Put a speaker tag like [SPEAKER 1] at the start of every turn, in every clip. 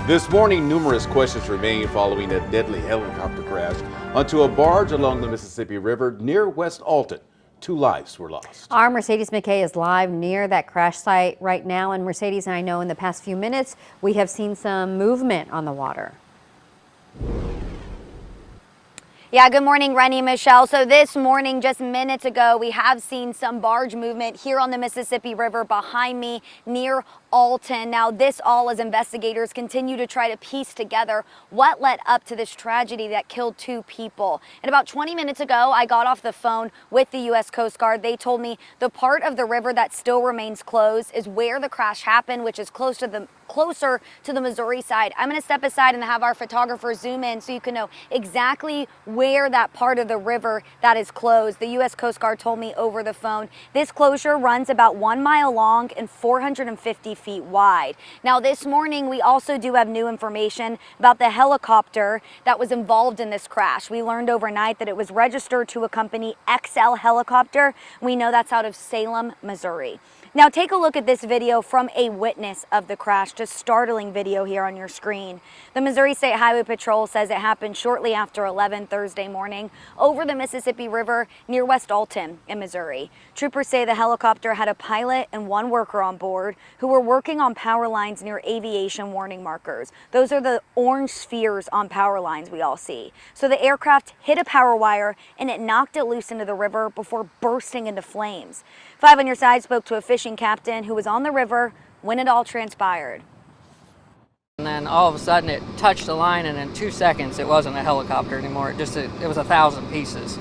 [SPEAKER 1] This morning, numerous questions remain following a deadly helicopter crash onto a barge along the Mississippi River near West Alton. 2 lives were lost.
[SPEAKER 2] Our Mercedes McKay is live near that crash site right now. And Mercedes, and I know in the past few minutes, we have seen some movement on the water.
[SPEAKER 3] Yeah, good morning, Rennie and Michelle. So this morning, just minutes ago, we have seen some barge movement here on the Mississippi River behind me near Alton. Now, this all as investigators continue to try to piece together what led up to this tragedy that killed 2 people. And about 20 minutes ago, I got off the phone with the U.S. Coast Guard. They told me the part of the river that still remains closed is where the crash happened, which is closer to the Missouri side. I'm going to step aside and have our photographer zoom in so you can know exactly where that part of the river that is closed. The U.S. Coast Guard told me over the phone this closure runs about 1 mile long and 450 feet wide. Now, this morning, we also do have new information about the helicopter that was involved in this crash. We learned overnight that it was registered to a company, XL Helicopter. We know that's out of Salem, Missouri. Now, take a look at this video from a witness of the crash. Just startling video here on your screen. The Missouri State Highway Patrol says it happened shortly after 11 Thursday morning over the Mississippi River near West Alton in Missouri. Troopers say the helicopter had a pilot and 1 worker on board who were working on power lines near aviation warning markers. Those are the orange spheres on power lines we all see. So the aircraft hit a power wire and it knocked it loose into the river before bursting into flames. 5 on Your Side spoke to a fishing captain who was on the river when it all transpired.
[SPEAKER 4] And then all of a sudden it touched the line, and in 2 seconds it wasn't a helicopter anymore. It was 1,000 pieces.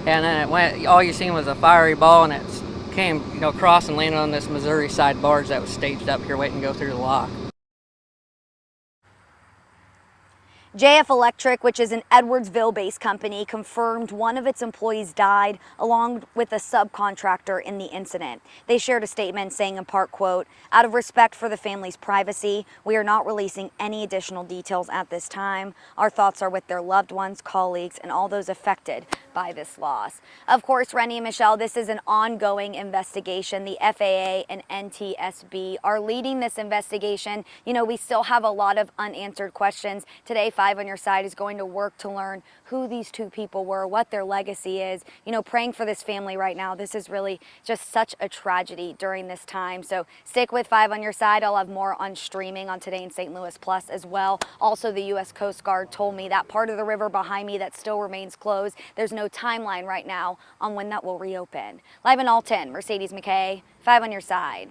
[SPEAKER 4] And then it went, all you seen was a fiery ball, and it came, across and landed on this Missouri side barge that was staged up here waiting to go through the lock.
[SPEAKER 3] JF Electric, which is an Edwardsville-based company, confirmed one of its employees died along with a subcontractor in the incident. They shared a statement saying in part, quote, "Out of respect for the family's privacy, we are not releasing any additional details at this time. Our thoughts are with their loved ones, colleagues, and all those affected by this loss." Of course, Rennie and Michelle, this is an ongoing investigation. The FAA and NTSB are leading this investigation. We still have a lot of unanswered questions. Today, 5 on Your Side is going to work to learn who these 2 people were, what their legacy is. Praying for this family right now. This is really just such a tragedy during this time. So stick with 5 on Your Side. I'll have more on streaming on Today in St. Louis Plus as well. Also, the U.S. Coast Guard told me that part of the river behind me that still remains closed, there's no timeline right now on when that will reopen. Live in Alton, Mercedes McKay, 5 on Your Side.